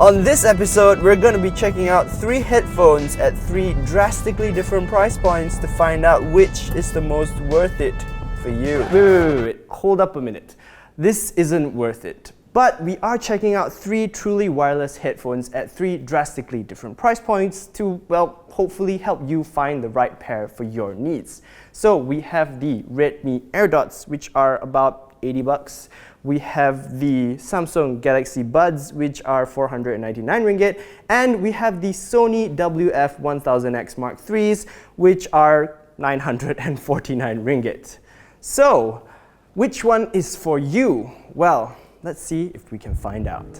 On this episode, we're going to be checking out 3 headphones at 3 drastically different price points to find out which is the most worth it for you. Wait. Hold up a minute. This isn't worth it. But we are checking out 3 truly wireless headphones at 3 drastically different price points to, well, hopefully help you find the right pair for your needs. So we have the Redmi Airdots, which are about 80 bucks. We have the Samsung Galaxy Buds, which are 499 ringgit, and we have the Sony WF-1000XM3s, which are 949 ringgit. So, which one is for you? Well, let's see if we can find out.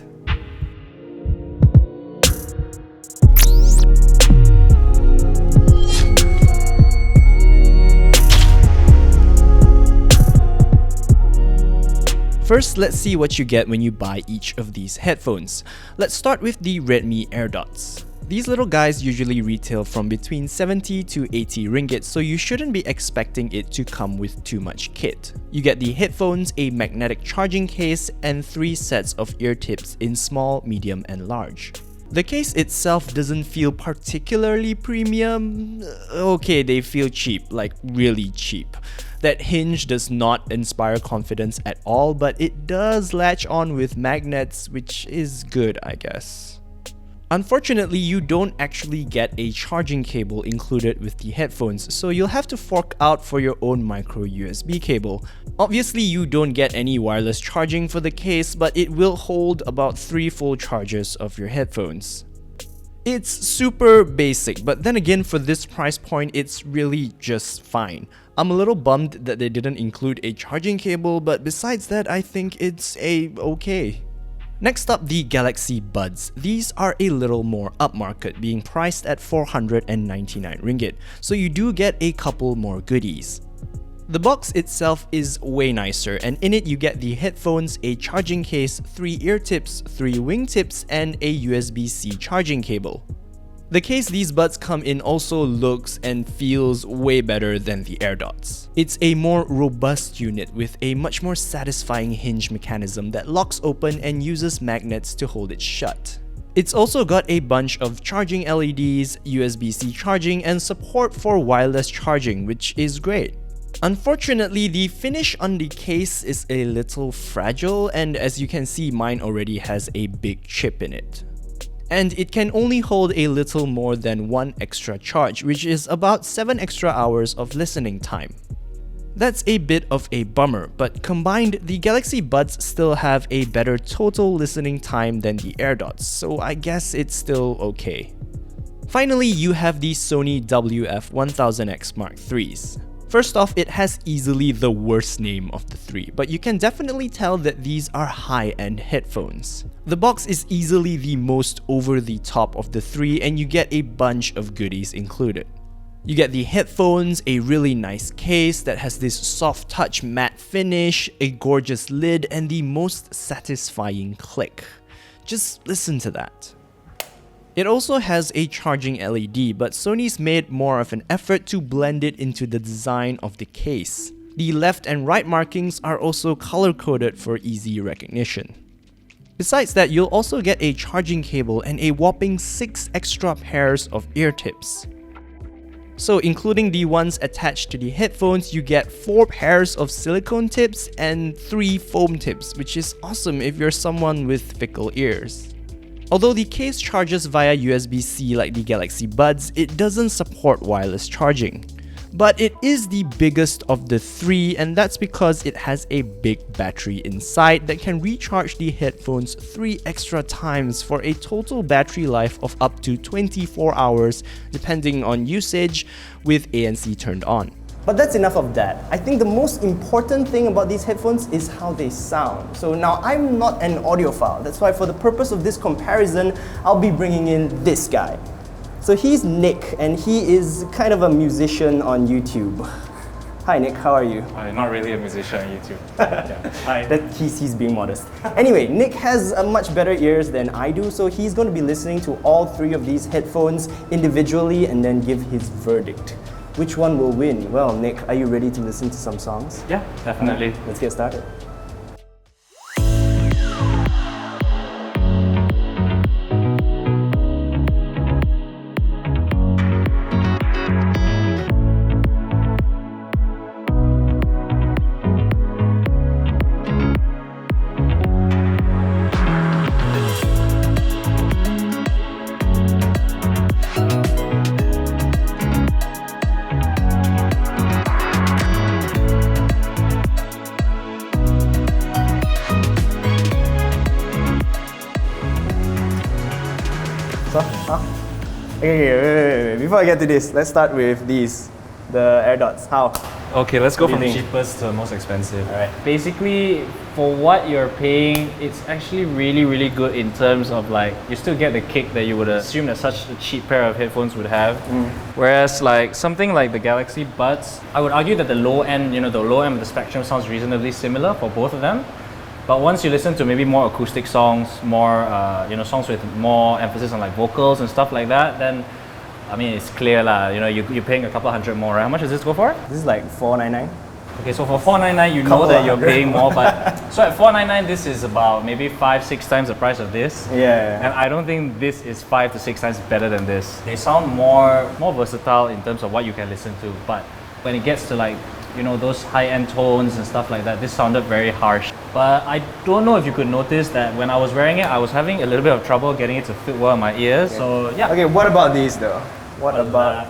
First, let's see what you get when you buy each of these headphones. Let's start with the Redmi Airdots. These little guys usually retail from between 70 to 80 ringgit, so you shouldn't be expecting it to come with too much kit. You get the headphones, a magnetic charging case, and 3 sets of ear tips in small, medium, and large. The case itself doesn't feel particularly premium. Okay, they feel cheap, like really cheap. That hinge does not inspire confidence at all, but it does latch on with magnets, which is good, I guess. Unfortunately, you don't actually get a charging cable included with the headphones, so you'll have to fork out for your own micro USB cable. Obviously, you don't get any wireless charging for the case, but it will hold about 3 full charges of your headphones. It's super basic, but then again, for this price point, it's really just fine. I'm a little bummed that they didn't include a charging cable, but besides that, I think it's okay. Next up, the Galaxy Buds. These are a little more upmarket, being priced at 499 ringgit, so you do get a couple more goodies. The box itself is way nicer, and in it you get the headphones, a charging case, 3 ear tips, 3 wing tips, and a USB-C charging cable. The case these buds come in also looks and feels way better than the Airdots. It's a more robust unit with a much more satisfying hinge mechanism that locks open and uses magnets to hold it shut. It's also got a bunch of charging LEDs, USB-C charging, and support for wireless charging, which is great. Unfortunately, the finish on the case is a little fragile, and as you can see, mine already has a big chip in it. And it can only hold a little more than 1 extra charge, which is about 7 extra hours of listening time. That's a bit of a bummer, but combined, the Galaxy Buds still have a better total listening time than the Airdots, so I guess it's still okay. Finally, you have the Sony WF-1000XM3s. First off, it has easily the worst name of the 3, but you can definitely tell that these are high-end headphones. The box is easily the most over the top of the 3, and you get a bunch of goodies included. You get the headphones, a really nice case that has this soft touch matte finish, a gorgeous lid, and the most satisfying click. Just listen to that. It also has a charging LED, but Sony's made more of an effort to blend it into the design of the case. The left and right markings are also color-coded for easy recognition. Besides that, you'll also get a charging cable and a whopping 6 extra pairs of ear tips. So including the ones attached to the headphones, you get 4 pairs of silicone tips and 3 foam tips, which is awesome if you're someone with fickle ears. Although the case charges via USB-C like the Galaxy Buds, it doesn't support wireless charging. But it is the biggest of the 3, and that's because it has a big battery inside that can recharge the headphones 3 extra times for a total battery life of up to 24 hours depending on usage with ANC turned on. But that's enough of that. I think the most important thing about these headphones is how they sound. So now I'm not an audiophile. That's why for the purpose of this comparison, I'll be bringing in this guy. So he's Nick, and he is kind of a musician on YouTube. Hi Nick, how are you? I'm not really a musician on YouTube. Hi. He's being modest. Anyway, Nick has much better ears than I do, so he's going to be listening to all 3 of these headphones individually and then give his verdict. Which one will win? Well, Nick, are you ready to listen to some songs? Yeah, definitely. Let's get started. So, wait. Before I get to this, let's start with these, the Airdots. How? Okay, let's go What do from you the think? cheapest to the most expensive. Alright. Basically, for what you're paying, it's actually really good in terms of like, you still get the kick that you would assume that such a cheap pair of headphones would have. Whereas like something like the Galaxy Buds, I would argue that the low end, the low end of the spectrum sounds reasonably similar for both of them. But once you listen to maybe more acoustic songs, more songs with more emphasis on like vocals and stuff like that, then I mean it's clear lah. You're paying a couple hundred more, right? How much does this go for? This is like $499. Okay, so for $499, you know Couple that you're hundred. paying more, but so at $499, this is about maybe 5-6 times the price of this. Yeah. And I don't think this is 5 to 6 times better than this. They sound more versatile in terms of what you can listen to, but when it gets to like those high-end tones and stuff like that, this sounded very harsh. But I don't know if you could notice that when I was wearing it, I was having a little bit of trouble getting it to fit well in my ears. So yeah. Okay, what about these though? What about?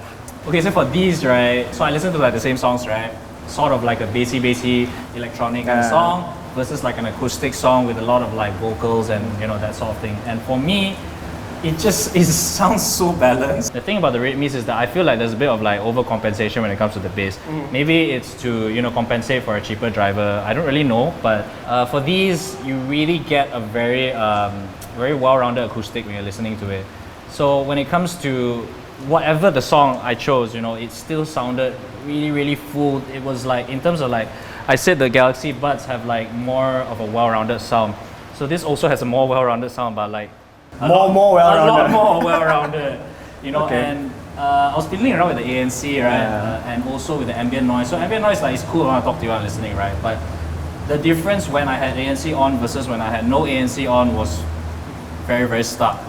Okay, so for these, right? So I listen to like the same songs, right? Sort of like a bassy electronic kind of song versus like an acoustic song with a lot of like vocals and that sort of thing. And for me, it sounds so balanced. The thing about the Redmis is that I feel like there's a bit of like overcompensation when it comes to the bass. Maybe it's to compensate for a cheaper driver. I don't really know, but for these, you really get a very well-rounded acoustic when you're listening to it. So when it comes to whatever the song I chose, it still sounded really full. It was like, in terms of like, I said the Galaxy Buds have like more of a well-rounded sound. So this also has a more well-rounded sound, but like a lot more well-rounded. Okay. And I was fiddling around with the ANC, right? And also with the ambient noise. So ambient noise like, it's cool when I talk to you while listening, right? But the difference when I had ANC on versus when I had no ANC on was very stark.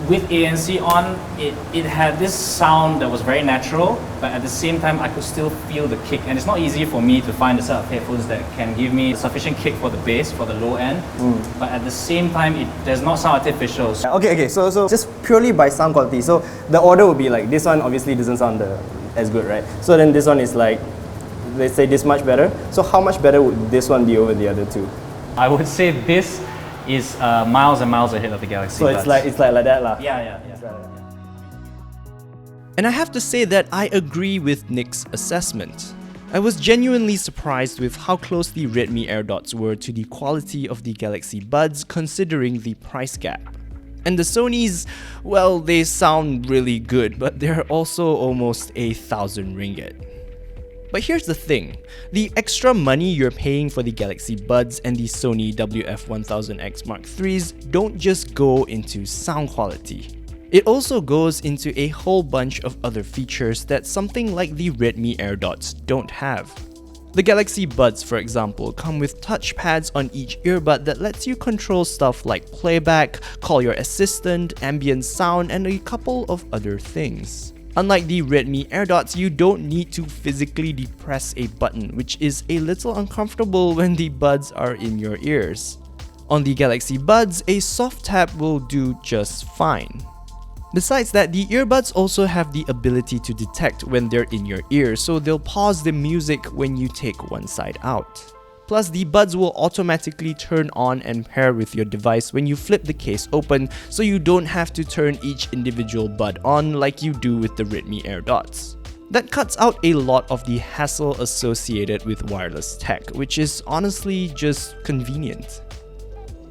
With ANC on, it had this sound that was very natural, but at the same time I could still feel the kick. And it's not easy for me to find a set of headphones that can give me sufficient kick for the bass, for the low end, but at the same time it does not sound artificial. Okay, so just purely by sound quality, so the order would be like, this one obviously doesn't sound as good, right? So then this one is like, let's say this much better. So how much better would this one be over the other two? I would say this is miles and miles ahead of the Galaxy So Buds. it's like that lah. Yeah. And I have to say that I agree with Nick's assessment. I was genuinely surprised with how close the Redmi Airdots were to the quality of the Galaxy Buds considering the price gap. And the Sonys, well, they sound really good, but they're also almost 1,000 ringgit. But here's the thing, the extra money you're paying for the Galaxy Buds and the Sony WF-1000XM3s don't just go into sound quality. It also goes into a whole bunch of other features that something like the Redmi Airdots don't have. The Galaxy Buds, for example, come with touchpads on each earbud that lets you control stuff like playback, call your assistant, ambient sound, and a couple of other things. Unlike the Redmi Airdots, you don't need to physically depress a button, which is a little uncomfortable when the buds are in your ears. On the Galaxy Buds, a soft tap will do just fine. Besides that, the earbuds also have the ability to detect when they're in your ear, so they'll pause the music when you take one side out. Plus, the buds will automatically turn on and pair with your device when you flip the case open, so you don't have to turn each individual bud on like you do with the Redmi Airdots. That cuts out a lot of the hassle associated with wireless tech, which is honestly just convenient.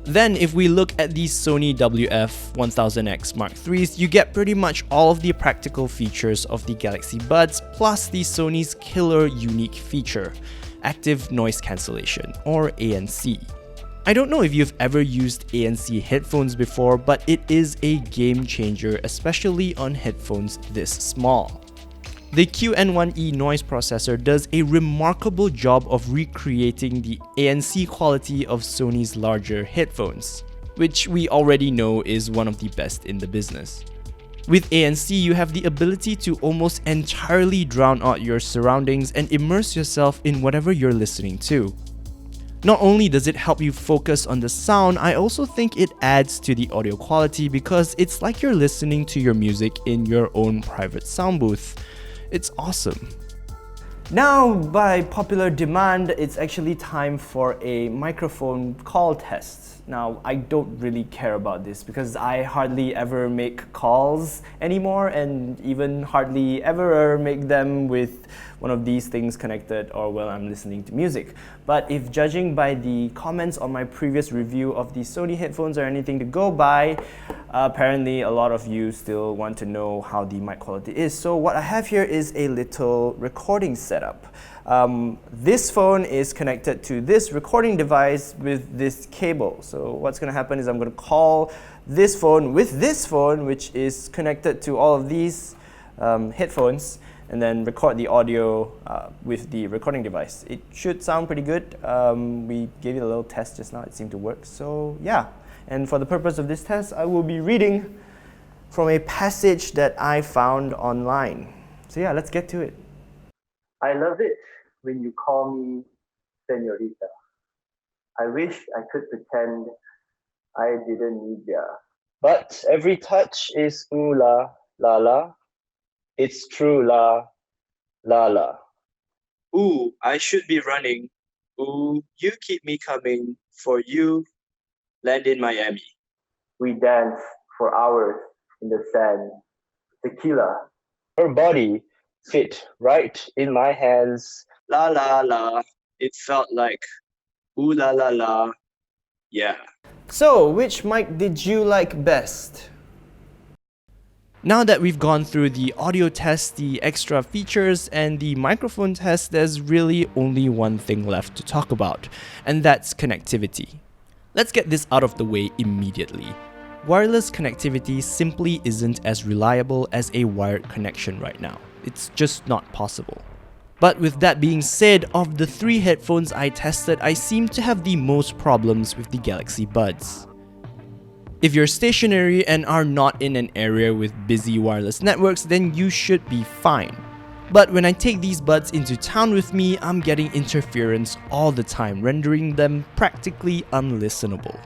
Then, if we look at the Sony WF-1000XM3s, you get pretty much all of the practical features of the Galaxy Buds, plus the Sony's killer unique feature, active noise cancellation, or ANC. I don't know if you've ever used ANC headphones before, but it is a game changer, especially on headphones this small. The QN1E noise processor does a remarkable job of recreating the ANC quality of Sony's larger headphones, which we already know is one of the best in the business. With ANC, you have the ability to almost entirely drown out your surroundings and immerse yourself in whatever you're listening to. Not only does it help you focus on the sound, I also think it adds to the audio quality because it's like you're listening to your music in your own private sound booth. It's awesome. Now, by popular demand, it's actually time for a microphone call test. Now, I don't really care about this because I hardly ever make calls anymore and even hardly ever make them with one of these things connected or while I'm listening to music. But if judging by the comments on my previous review of the Sony headphones are anything to go by, apparently a lot of you still want to know how the mic quality is. So what I have here is a little recording setup. This phone is connected to this recording device with this cable. So what's going to happen is I'm going to call this phone with this phone, which is connected to all of these headphones, and then record the audio with the recording device. It should sound pretty good. We gave it a little test just now. It seemed to work. So yeah, and for the purpose of this test, I will be reading from a passage that I found online. So yeah, let's get to it. I love it when you call me señorita. I wish I could pretend I didn't need ya. But every touch is ooh la la la. It's true la la la. Ooh, I should be running. Ooh, you keep me coming. For you, land in Miami. We dance for hours in the sand. Tequila. Her body fit right in my hands. La la la. It felt like ooh la la la. Yeah. So, which mic did you like best? Now that we've gone through the audio test, the extra features, and the microphone test, there's really only one thing left to talk about, and that's connectivity. Let's get this out of the way immediately. Wireless connectivity simply isn't as reliable as a wired connection right now. It's just not possible. But with that being said, of the 3 headphones I tested, I seem to have the most problems with the Galaxy Buds. If you're stationary and are not in an area with busy wireless networks, then you should be fine. But when I take these buds into town with me, I'm getting interference all the time, rendering them practically unlistenable.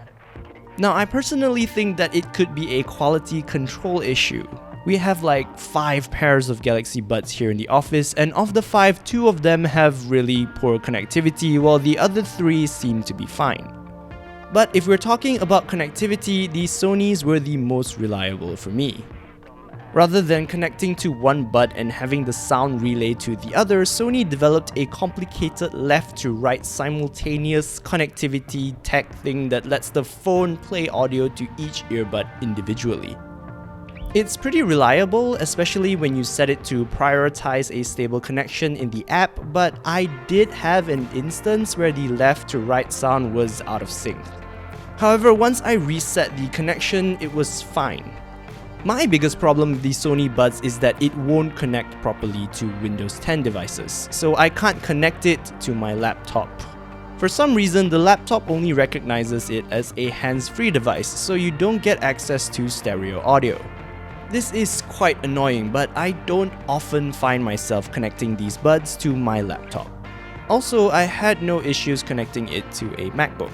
Now, I personally think that it could be a quality control issue. We have like 5 pairs of Galaxy Buds here in the office, and of the 5, 2 of them have really poor connectivity, while the other 3 seem to be fine. But if we're talking about connectivity, the Sonys were the most reliable for me. Rather than connecting to one bud and having the sound relay to the other, Sony developed a complicated left-to-right simultaneous connectivity tech thing that lets the phone play audio to each earbud individually. It's pretty reliable, especially when you set it to prioritize a stable connection in the app, but I did have an instance where the left to right sound was out of sync. However, once I reset the connection, it was fine. My biggest problem with the Sony Buds is that it won't connect properly to Windows 10 devices, so I can't connect it to my laptop. For some reason, the laptop only recognizes it as a hands-free device, so you don't get access to stereo audio. This is quite annoying, but I don't often find myself connecting these buds to my laptop. Also, I had no issues connecting it to a MacBook.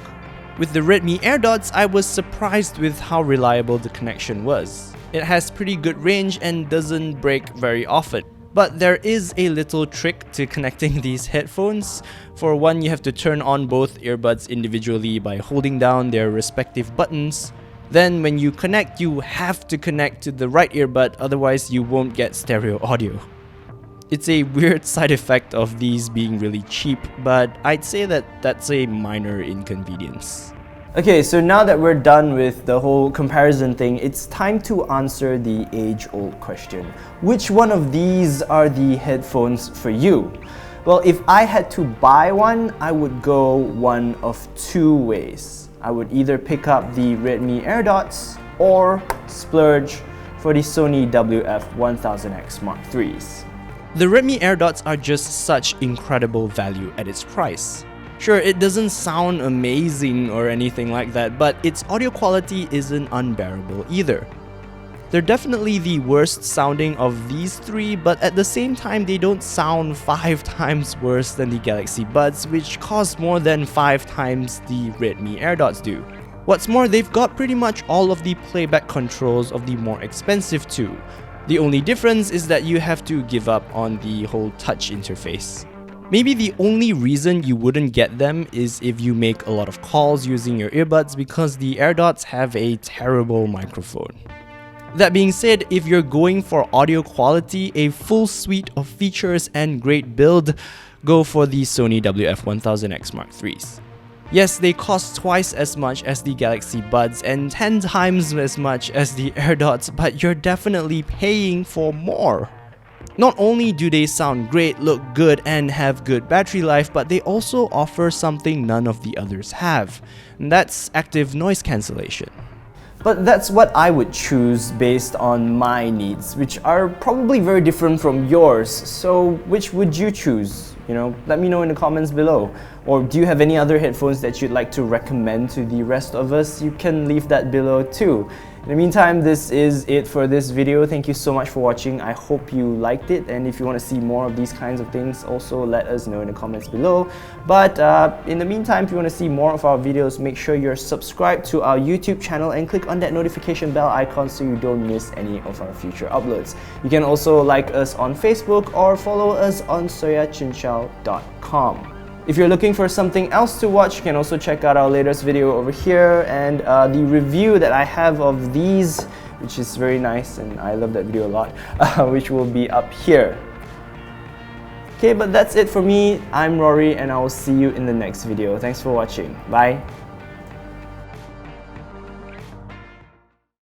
With the Redmi Airdots, I was surprised with how reliable the connection was. It has pretty good range and doesn't break very often. But there is a little trick to connecting these headphones. For one, you have to turn on both earbuds individually by holding down their respective buttons. Then when you connect, you have to connect to the right earbud, otherwise you won't get stereo audio. It's a weird side effect of these being really cheap, but I'd say that that's a minor inconvenience. Okay, so now that we're done with the whole comparison thing, it's time to answer the age-old question. Which one of these are the headphones for you? Well, if I had to buy one, I would go one of 2 ways. I would either pick up the Redmi Airdots or splurge for the Sony WF-1000XM3s. The Redmi Airdots are just such incredible value at its price. Sure, it doesn't sound amazing or anything like that, but its audio quality isn't unbearable either. They're definitely the worst sounding of these 3, but at the same time they don't sound 5 times worse than the Galaxy Buds, which cost more than 5 times the Redmi Airdots do. What's more, they've got pretty much all of the playback controls of the more expensive 2. The only difference is that you have to give up on the whole touch interface. Maybe the only reason you wouldn't get them is if you make a lot of calls using your earbuds, because the Airdots have a terrible microphone. That being said, if you're going for audio quality, a full suite of features and great build, go for the Sony WF-1000XM3s. Yes, they cost twice as much as the Galaxy Buds and 10 times as much as the Airdots, but you're definitely paying for more. Not only do they sound great, look good, and have good battery life, but they also offer something none of the others have, and that's active noise cancellation. But that's what I would choose based on my needs, which are probably very different from yours. So which would you choose? Let me know in the comments below. Or do you have any other headphones that you'd like to recommend to the rest of us? You can leave that below too. In the meantime, this is it for this video. Thank you so much for watching. I hope you liked it, and if you want to see more of these kinds of things, also let us know in the comments below. But in the meantime, if you want to see more of our videos, make sure you're subscribed to our YouTube channel and click on that notification bell icon so you don't miss any of our future uploads. You can also like us on Facebook or follow us on soyachinchao.com. If you're looking for something else to watch, you can also check out our latest video over here and the review that I have of these, which is very nice and I love that video a lot, which will be up here. Okay, but that's it for me. I'm Rory and I will see you in the next video. Thanks for watching. Bye.